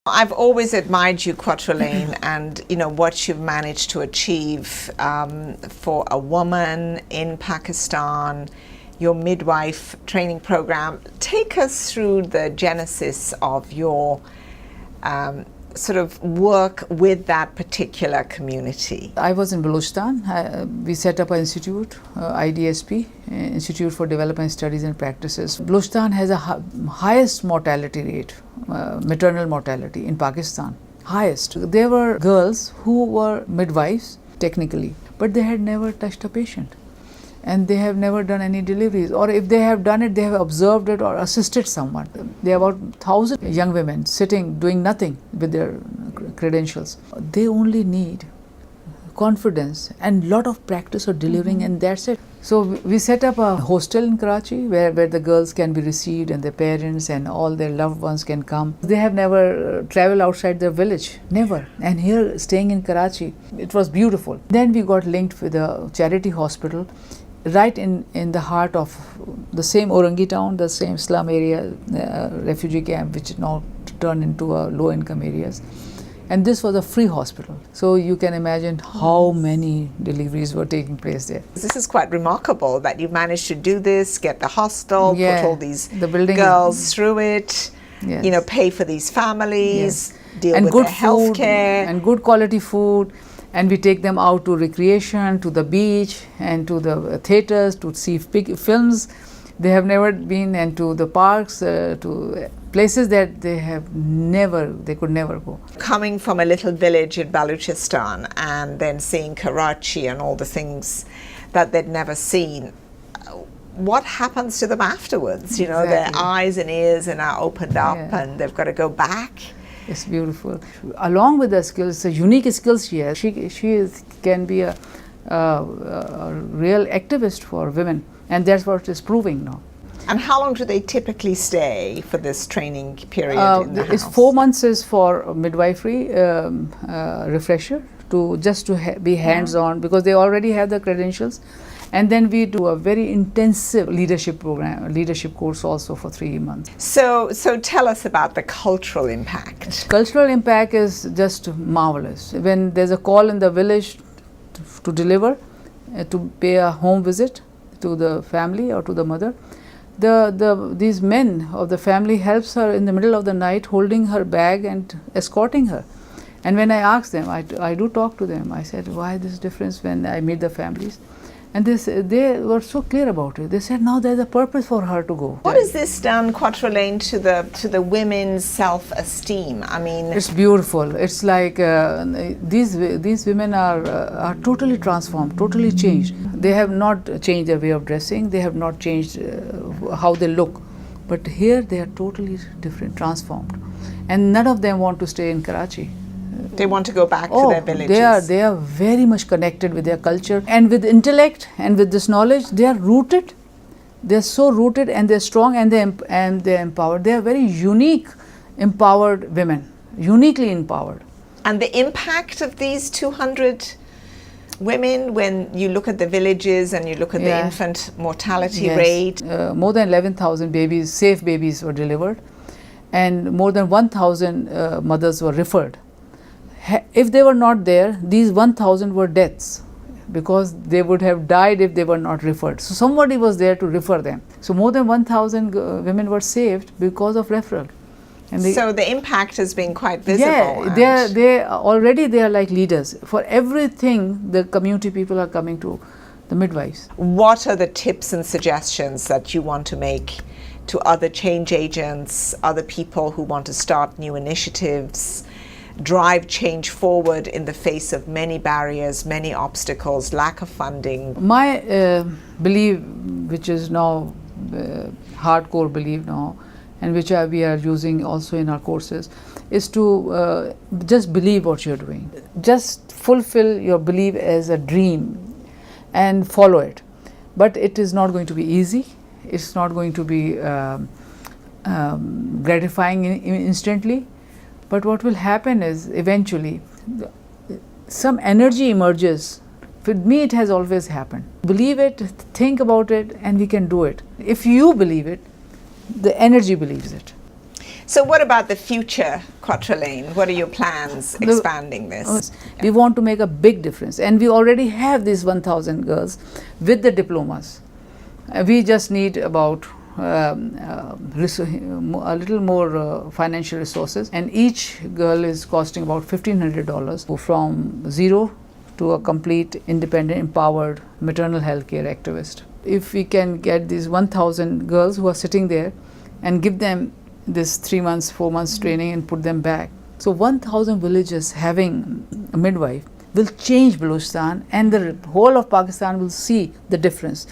I've always admired you, Quattrelane, and what you've managed to achieve for a woman in Pakistan, your midwife training program. Take us through the genesis of your sort of work with that particular community. I was in Balochistan. We set up an institute, IDSP, Institute for Development Studies and Practices. Balochistan has a highest mortality rate, maternal mortality in Pakistan, highest. There were girls who were midwives technically, but they had never touched a patient. And they have never done any deliveries, or if they have done it, they have observed it or assisted someone. There are about 1,000 young women sitting doing nothing with their credentials. They only need confidence and lot of practice of delivering, and that's it. So we set up a hostel in Karachi where the girls can be received and their parents and all their loved ones can come. They have never traveled outside their village, never. And here, staying in Karachi, it was beautiful. Then we got linked with a charity hospital right in the heart of the same Orangi town, the same slum area, refugee camp, which now turned into a low-income areas. And this was a free hospital. So you can imagine how many deliveries were taking place there. This is quite remarkable that you managed to do this, get the hostel, put all these girls through it, pay for these families, deal with their health care. And good quality food. And we take them out to recreation, to the beach, and to the theaters to see films they have never been, and to the parks, to places that they could never go. Coming from a little village in Balochistan and then seeing Karachi and all the things that they'd never seen, what happens to them afterwards? Their eyes and ears are now opened up and they've got to go back. It's beautiful. Along with the skills, a unique skills she has. She can be a real activist for women, and that's what it's proving now. And how long do they typically stay for this training period in the house? It's 4 months is for midwifery refresher, to be hands-on, because they already have the credentials. And then we do a very intensive leadership course also for 3 months. So tell us about the cultural impact. Cultural impact is just marvelous. When there's a call in the village to deliver, to pay a home visit to the family or to the mother, these men of the family helps her in the middle of the night, holding her bag and escorting her. And when I ask them, I do talk to them. I said, why this difference when I meet the families? And they were so clear about it. They said, now there's a purpose for her to go. What has this done, Quattrelane, to the women's self-esteem? I mean, it's beautiful. It's like these women are totally transformed, totally changed. They have not changed their way of dressing. They have not changed how they look. But here they are totally different, transformed. And none of them want to stay in Karachi. They want to go back to their villages. They are very much connected with their culture, and with intellect and with this knowledge. They are rooted. They are so rooted, and they're strong, and they're empowered. They are very unique, empowered women, uniquely empowered. And the impact of these 200 women, when you look at the villages and you look at the infant mortality rate, more than 11,000 babies, safe babies, were delivered, and more than 1,000 mothers were referred. If they were not there, these 1,000 were deaths, because they would have died if they were not referred. So somebody was there to refer them. So more than 1,000 women were saved because of referral. And so the impact has been quite visible. Yeah, they are like leaders. For everything, the community people are coming to the midwives. What are the tips and suggestions that you want to make to other change agents, other people who want to start new initiatives, drive change forward in the face of many barriers, many obstacles, lack of funding? My belief, which is now hardcore belief now, and which we are using also in our courses, is to just believe what you're doing. Just fulfill your belief as a dream and follow it. But it is not going to be easy. It's not going to be gratifying instantly. But what will happen is, eventually, some energy emerges. With me, it has always happened. Believe it, think about it, and we can do it. If you believe it, the energy believes it. So what about the future, Quattrelane? What are your plans expanding this? We want to make a big difference, and we already have these 1,000 girls with the diplomas. We just need about a little more financial resources, and each girl is costing about $1,500 from zero to a complete independent, empowered maternal health care activist. If we can get these 1,000 girls who are sitting there and give them this 3 months, 4 months training and put them back. So 1,000 villages having a midwife will change Balochistan, and the whole of Pakistan will see the difference.